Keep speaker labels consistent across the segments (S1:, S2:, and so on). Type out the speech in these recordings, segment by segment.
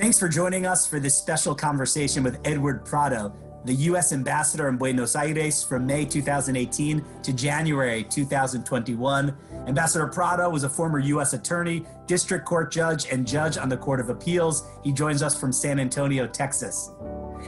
S1: Thanks for joining us for this special conversation with Edward Prado, the U.S. Ambassador in Buenos Aires from May 2018 to January 2021. Ambassador Prado was a former U.S. attorney, district court judge, and judge on the Court of Appeals. He joins us from San Antonio, Texas.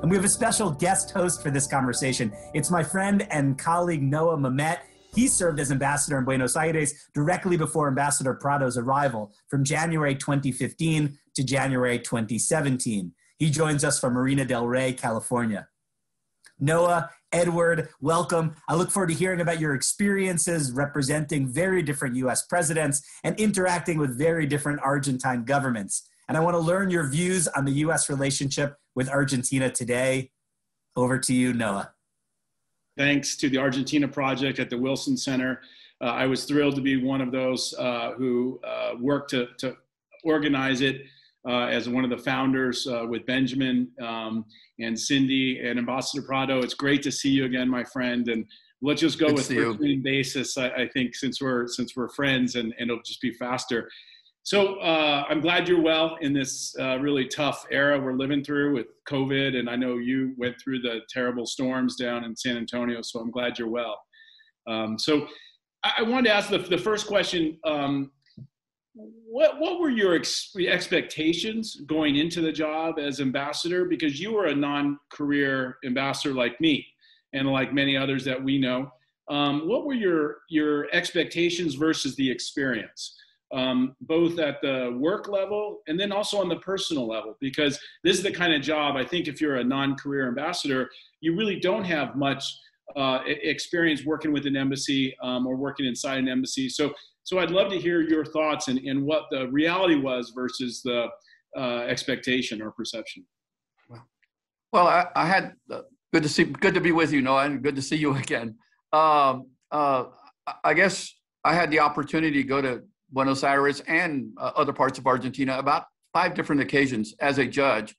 S1: And we have a special guest host for this conversation. It's my friend and colleague, Noah Mamet. He served as ambassador in Buenos Aires directly before Ambassador Prado's arrival from January 2015 to January 2017. He joins us from Marina del Rey, California. Noah, Edward, welcome. I look forward to hearing about your experiences representing very different U.S. presidents and interacting with very different Argentine governments. And I want to learn your views on the U.S. relationship with Argentina today. Over to you, Noah.
S2: Thanks to the Argentina Project at the Wilson Center. I was thrilled to be one of those who worked to organize it as one of the founders with Benjamin and Cindy and Ambassador Prado. It's great to see you again, my friend. And let's just go with first name basis, I think, since we're friends, and it'll just be faster. So I'm glad you're well in this really tough era we're living through with COVID. And I know you went through the terrible storms down in San Antonio, so I'm glad you're well. So I wanted to ask the first question. What were your expectations going into the job as ambassador? Because you were a non-career ambassador like me and like many others that we know. What were your expectations versus the experience? Both at the work level and then also on the personal level, because this is the kind of job, I think if you're a non-career ambassador, you really don't have much experience working with an embassy or working inside an embassy. So I'd love to hear your thoughts and what the reality was versus the expectation or perception.
S3: Well, I had good to be with you, Noah, and good to see you again. I guess I had the opportunity to go to Buenos Aires and other parts of Argentina about 5 different occasions as a judge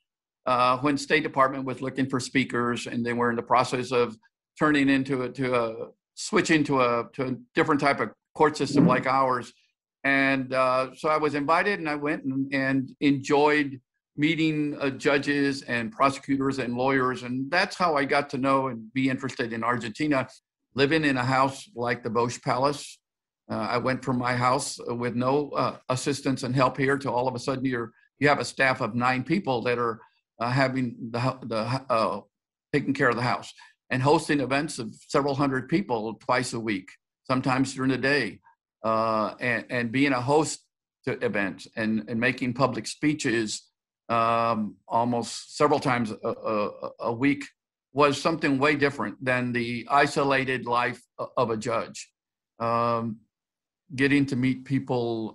S3: when State Department was looking for speakers and they were in the process of turning switching to a different type of court system like ours. And so I was invited and I went and enjoyed meeting judges and prosecutors and lawyers. And that's how I got to know and be interested in Argentina. Living in a house like the Bosch Palace, I went from my house with no assistance and help here to all of a sudden you have a staff of 9 people that are taking care of the house and hosting events of several hundred people twice a week, sometimes during the day, and being a host to events and making public speeches almost several times a week was something way different than the isolated life of a judge. Getting to meet people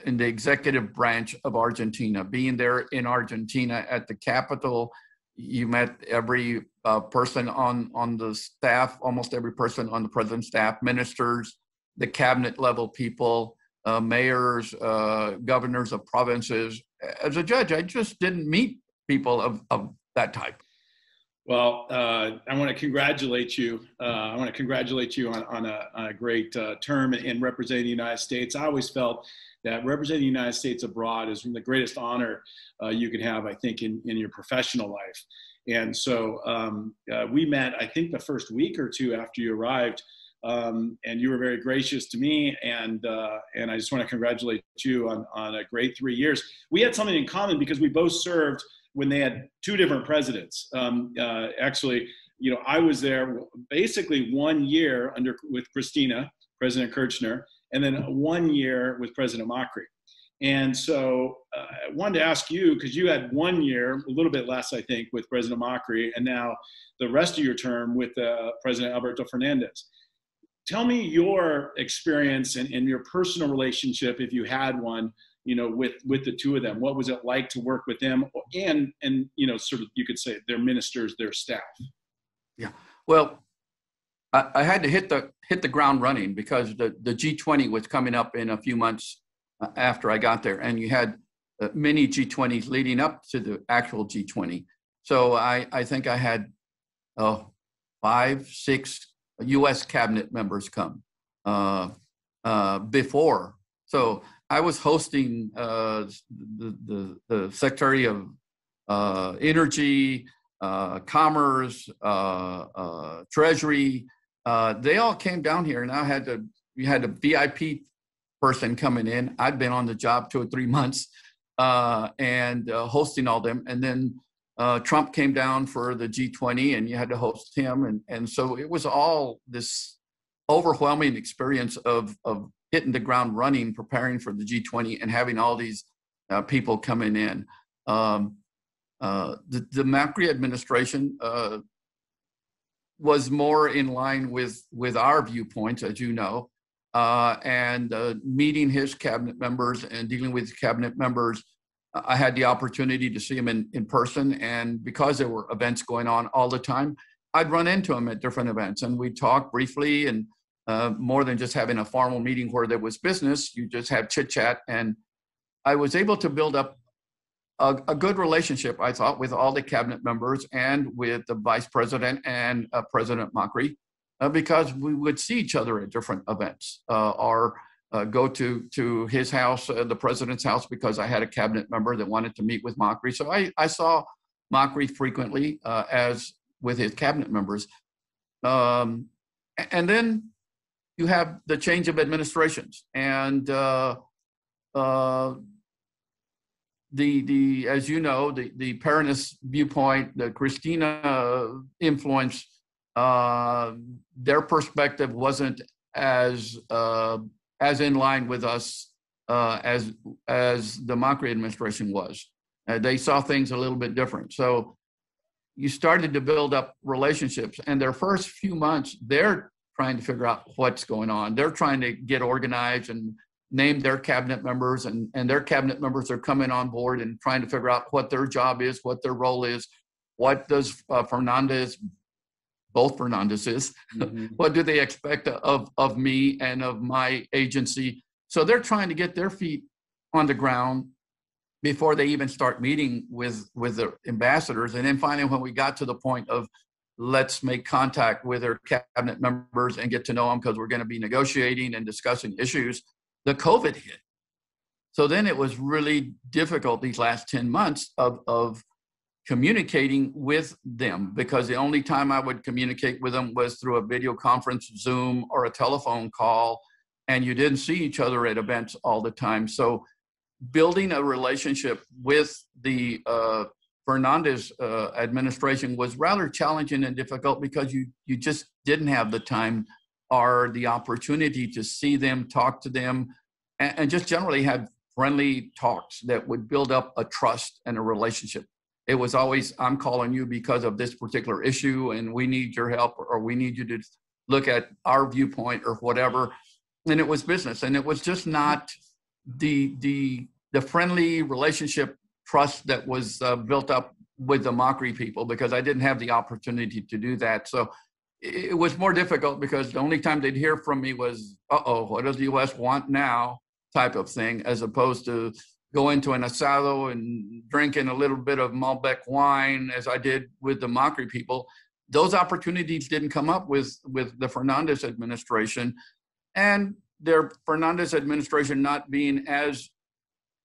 S3: in the executive branch of Argentina, being there in Argentina at the Capitol, you met every person on the staff, almost every person on the president's staff, ministers, the cabinet level people, mayors, governors of provinces. As a judge, I just didn't meet people of that type.
S2: Well, I want to congratulate you. I want to congratulate you on a great term in representing the United States. I always felt that representing the United States abroad is the greatest honor you can have, I think, in your professional life. And so we met, I think, the first week or 2 after you arrived, and you were very gracious to me. And I just want to congratulate you on a great 3 years. We had something in common because we both served when they had 2 different presidents. Actually, I was there basically 1 year with Christina, President Kirchner, and then 1 year with President Macri. And so I wanted to ask you, because you had 1 year, a little bit less, I think, with President Macri, and now the rest of your term with President Alberto Fernandez. Tell me your experience and your personal relationship, if you had one, with the 2 of them. What was it like to work with them and sort of, you could say, their ministers, their staff?
S3: Yeah, well, I had to hit the ground running because the G20 was coming up in a few months after I got there, and you had many G20s leading up to the actual G20. So I think I had 5, 6 U.S. cabinet members come before. So I was hosting the Secretary of Energy, Commerce, Treasury. They all came down here, and we had a VIP person coming in. I'd been on the job 2 or 3 months and hosting all them. And then Trump came down for the G20, and you had to host him. And so it was all this overwhelming experience of hitting the ground running, preparing for the G20, and having all these people coming in. The Macri administration was more in line with our viewpoints, as you know, and meeting his cabinet members and dealing with cabinet members. I had the opportunity to see him in person, and because there were events going on all the time, I'd run into him at different events, and we'd talk briefly, and more than just having a formal meeting where there was business, you just had chit chat. And I was able to build up a good relationship, I thought, with all the cabinet members and with the vice president and President Macri, because we would see each other at different events or go to his house, the president's house, because I had a cabinet member that wanted to meet with Macri. So I saw Macri frequently as with his cabinet members. And then you have the change of administrations, and as you know, the Peronist viewpoint, the Cristina influence, their perspective wasn't as in line with us as the Macri administration was. They saw things a little bit different. So you started to build up relationships, and their first few months, they're trying to figure out what's going on. They're trying to get organized and name their cabinet members, and their cabinet members are coming on board and trying to figure out what their job is, what their role is, what does both Fernandezes, what do they expect of me and of my agency? So they're trying to get their feet on the ground before they even start meeting with the ambassadors. And then finally, when we got to the point of let's make contact with their cabinet members and get to know them because we're going to be negotiating and discussing issues, the COVID hit. So then it was really difficult these last 10 months of communicating with them, because the only time I would communicate with them was through a video conference, Zoom, or a telephone call, and you didn't see each other at events all the time. So building a relationship with the Fernandez administration was rather challenging and difficult, because you just didn't have the time or the opportunity to see them, talk to them, and just generally have friendly talks that would build up a trust and a relationship. It was always, I'm calling you because of this particular issue, and we need your help, or we need you to look at our viewpoint or whatever. And it was business, and it was just not the friendly relationship trust that was built up with the Macri people, because I didn't have the opportunity to do that. So it was more difficult, because the only time they'd hear from me was, what does the U.S. want now, type of thing, as opposed to going to an asado and drinking a little bit of Malbec wine, as I did with the Macri people. Those opportunities didn't come up with the Fernandez administration, and their Fernandez administration not being as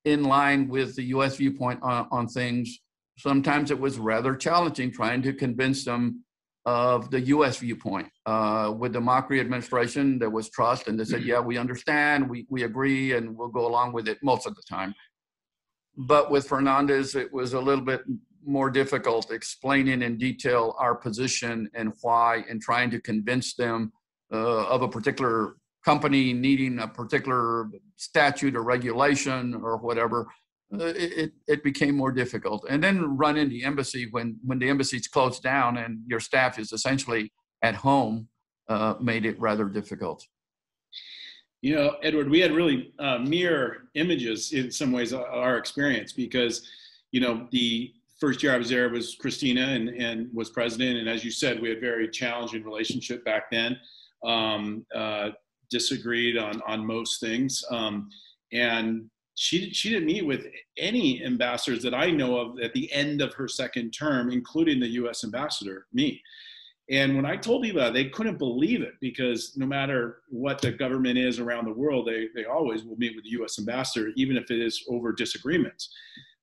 S3: in line with the U.S. viewpoint on things. Sometimes it was rather challenging trying to convince them of the U.S. viewpoint. With the Macri administration, there was trust, and they said, yeah, we understand, we agree, and we'll go along with it most of the time. But with Fernandez, it was a little bit more difficult explaining in detail our position and why, and trying to convince them of a particular company needing a particular statute or regulation or whatever. It became more difficult. And then running the embassy when the embassy's closed down and your staff is essentially at home made it rather difficult.
S2: You know, Edward, we had really mirror images in some ways of our experience, because, you know, the first year I was there was Cristina and was president. And as you said, we had a very challenging relationship back then, disagreed on most things. And she didn't meet with any ambassadors that I know of at the end of her second term, including the U.S. ambassador, me. And when I told people that, they couldn't believe it, because no matter what the government is around the world, they always will meet with the U.S. ambassador, even if it is over disagreements.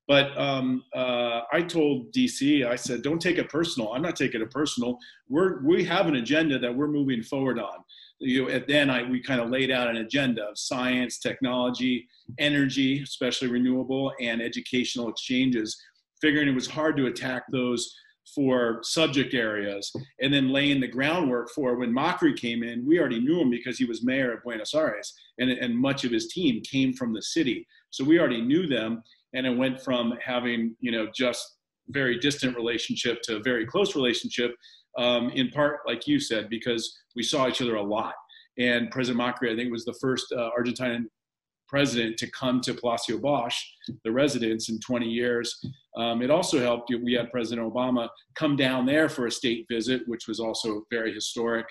S2: But I told DC, I said, don't take it personal. I'm not taking it personal. We have an agenda that we're moving forward on. And then we kind of laid out an agenda of science, technology, energy, especially renewable, and educational exchanges, figuring it was hard to attack those for subject areas, and then laying the groundwork for when Macri came in. We already knew him because he was mayor of Buenos Aires, and much of his team came from the city. So we already knew them, and it went from having, just very distant relationship to a very close relationship, in part, like you said, because we saw each other a lot. And President Macri, I think, was the first Argentine president to come to Palacio Bosch, the residence, in 20 years. It also helped. We had President Obama come down there for a state visit, which was also very historic.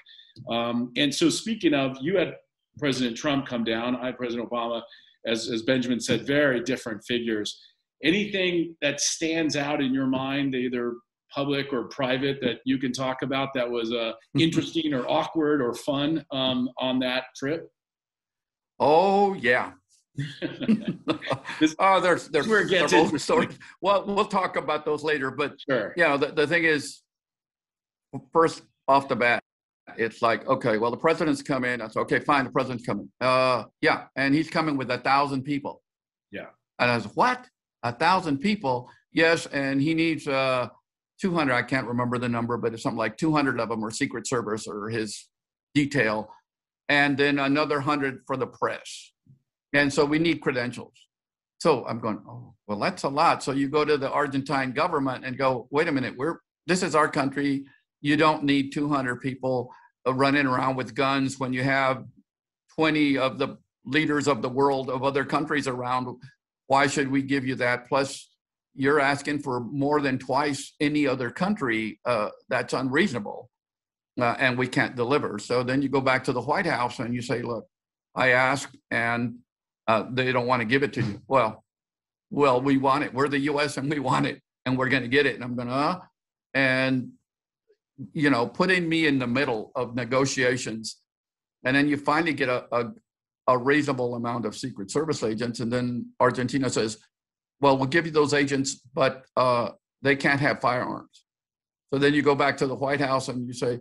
S2: And so, speaking of, you had President Trump come down. I had President Obama, as Benjamin said, very different figures. Anything that stands out in your mind, either public or private, that you can talk about that was interesting or awkward or fun on that trip?
S3: Oh, yeah. There's
S2: where it gets
S3: several stories. Well, we'll talk about those later. But
S2: sure.
S3: The thing is, first off the bat, it's like, okay, well, the president's coming. That's okay, fine. The president's coming. Yeah, and he's coming with 1,000 people.
S2: Yeah.
S3: And I was, what? 1,000 people? Yes, and he needs 200. I can't remember the number, but it's something like 200 of them are Secret Service or his detail, and then another 100 for the press. And so we need credentials. So I'm going, oh, well, that's a lot. So you go to the Argentine government and go, wait a minute, this is our country. You don't need 200 people running around with guns when you have 20 of the leaders of the world of other countries around. Why should we give you that? Plus, you're asking for more than twice any other country. That's unreasonable. And we can't deliver. So then you go back to the White House and you say, look, I asked, and they don't want to give it to you. Well, we want it. We're the U.S. and we want it, and we're going to get it. And I'm going and putting me in the middle of negotiations, and then you finally get a reasonable amount of Secret Service agents, and then Argentina says, well, we'll give you those agents, but they can't have firearms. So then you go back to the White House and you say,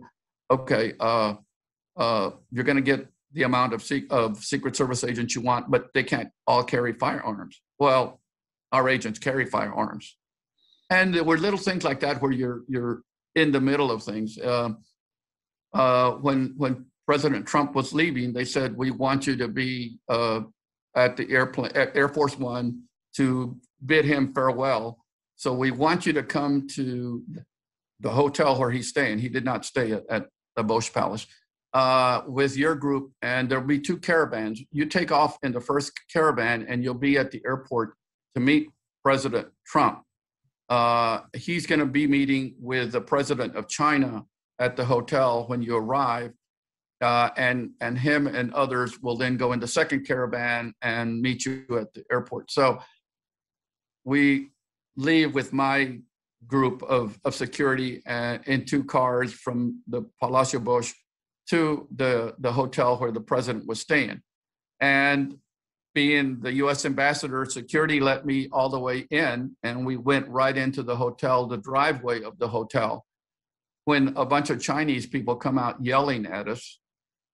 S3: okay, you're going to get the amount of Secret Service agents you want, but they can't all carry firearms. Well, our agents carry firearms. And there were little things like that where you're in the middle of things. When President Trump was leaving, they said, we want you to be at the Air Force One to bid him farewell. So we want you to come to the hotel where he's staying. He did not stay at the Bosch Palace. With your group, and there'll be 2 caravans. You take off in the first caravan and you'll be at the airport to meet President Trump. He's going to be meeting with the president of China at the hotel when you arrive, and him and others will then go in the second caravan and meet you at the airport. So we leave with my group of security in 2 cars from the Palacio Bosch to the hotel where the president was staying. And being the U.S. ambassador, security let me all the way in, and we went right into the hotel, the driveway of the hotel, when a bunch of Chinese people come out yelling at us,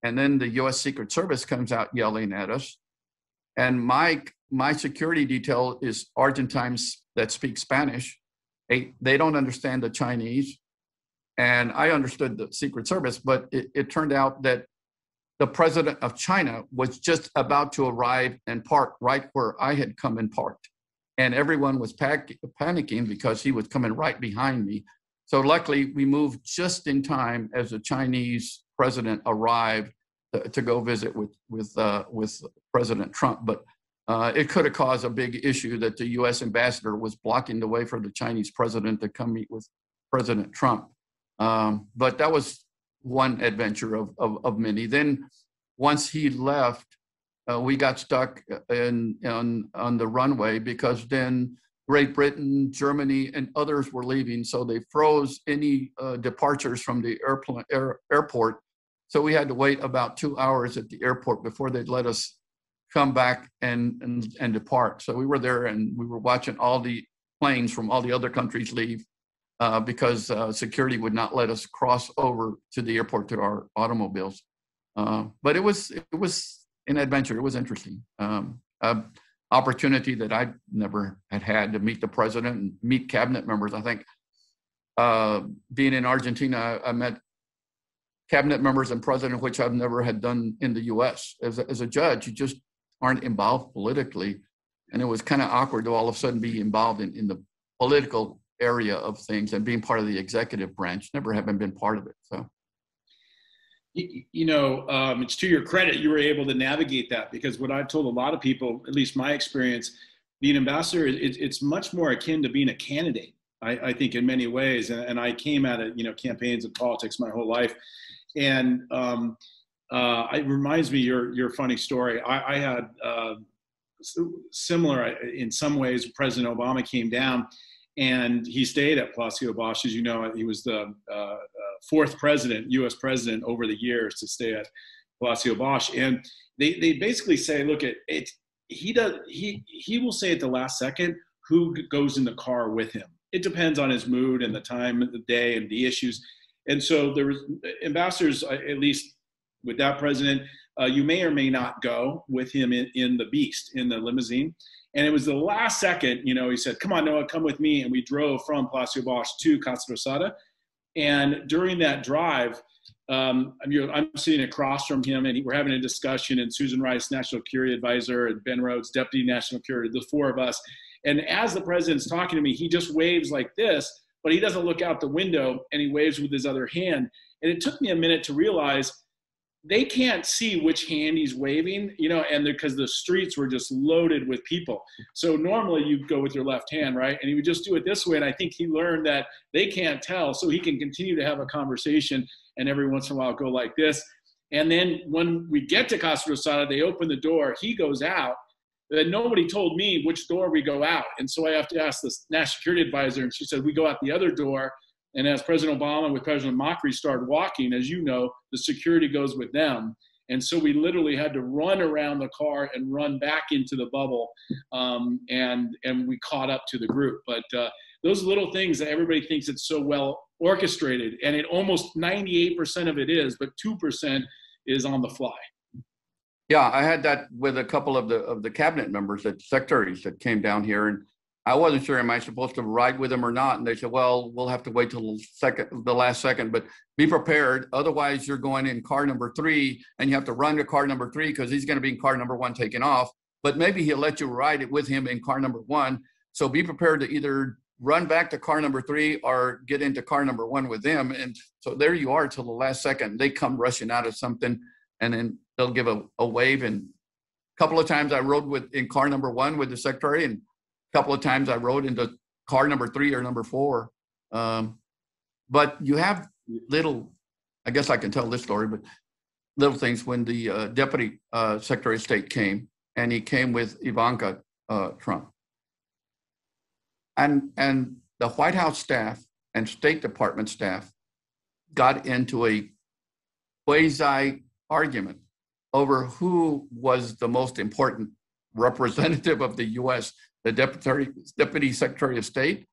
S3: and then the U.S. Secret Service comes out yelling at us. And my security detail is Argentines that speak Spanish. They don't understand the Chinese. And I understood the Secret Service, but it turned out that the president of China was just about to arrive and park right where I had come and parked. And everyone was panicking because he was coming right behind me. So luckily, we moved just in time as the Chinese president arrived to go visit with President Trump. But it could have caused a big issue that the U.S. ambassador was blocking the way for the Chinese president to come meet with President Trump. But that was one adventure of many. Then once he left, we got stuck on the runway, because then Great Britain, Germany, and others were leaving. So they froze any departures from the airport. So we had to wait about 2 hours at the airport before they'd let us come back and depart. So we were there and we were watching all the planes from all the other countries leave because security would not let us cross over to the airport to our automobiles. But it was an adventure. It was interesting. Opportunity that I never had to meet the president and meet cabinet members. I think being in Argentina, I met cabinet members and president, which I've never had done in the U.S. As a judge, you just aren't involved politically. And it was kind of awkward to all of a sudden be involved in the political area of things and being part of the executive branch. Never having been part of it. So.
S2: It's to your credit, you were able to navigate that, because what I've told a lot of people, at least my experience, being ambassador, it's much more akin to being a candidate, I think, in many ways. And I came at it, campaigns and politics my whole life. And it reminds me your funny story. I had similar, in some ways, President Obama came down and he stayed at Palacio Bosch. As you know, he was the fourth president, U.S. president over the years to stay at Palacio Bosch. And they basically say, look, he will say at the last second who goes in the car with him. It depends on his mood and the time of the day and the issues. And so there was ambassadors, at least with that president, you may or may not go with him in the Beast, in the limousine. And it was the last second, he said, come on, Noah, come with me. And we drove from Palacio Bosch to Casa Rosada. And during that drive, I'm sitting across from him and we're having a discussion, and Susan Rice, National Security Advisor, and Ben Rhodes, Deputy National Security, the four of us. And as the president's talking to me, he just waves like this, but he doesn't look out the window and he waves with his other hand. And it took me a minute to realize they can't see which hand he's waving, and because the streets were just loaded with people. So normally you go with your left hand, right? And he would just do it this way. And I think he learned that they can't tell, so he can continue to have a conversation and every once in a while go like this. And then when we get to Casa Rosada, they open the door, he goes out. But nobody told me which door we go out. And so I have to ask the National Security Advisor, and she said, we go out the other door. And as President Obama with President Macri started walking, as you know, the security goes with them. And so we literally had to run around the car and run back into the bubble, and we caught up to the group. But those little things that everybody thinks it's so well orchestrated, and it almost 98% of it is, but 2% is on the fly.
S3: Yeah, I had that with a couple of the cabinet members, the secretaries that came down here, and I wasn't sure, am I supposed to ride with them or not? And they said, well, we'll have to wait till the last second, but be prepared. Otherwise, you're going in car number 3 and you have to run to car number 3 because he's going to be in car number 1 taking off. But maybe he'll let you ride it with him in car number 1. So be prepared to either run back to car number 3 or get into car number 1 with them. And so there you are till the last second. They come rushing out of something and then they'll give a wave. And a couple of times I rode in car number 1 with the secretary, and couple of times I rode into car number 3 or number 4. But you have little, I guess I can tell this story, but little things when the Deputy Secretary of State came, and he came with Ivanka Trump. And the White House staff and State Department staff got into a quasi argument over who was the most important representative of the U.S., the Deputy Secretary of State,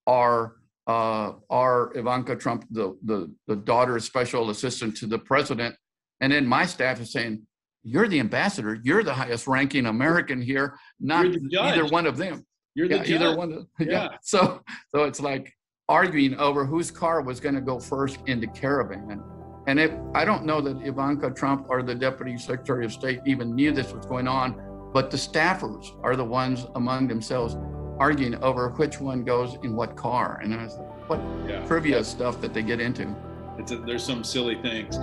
S3: or Ivanka Trump, the daughter special assistant to the president. And then my staff is saying, you're the ambassador, you're the highest ranking American here, not either one of them.
S2: You're the judge.
S3: Either one. Yeah. So it's like arguing over whose car was going to go first in the caravan. And I don't know that Ivanka Trump or the Deputy Secretary of State even knew this was going on, but the staffers are the ones among themselves arguing over which one goes in what car. And I was like, what trivia stuff that they get into.
S2: There's some silly things.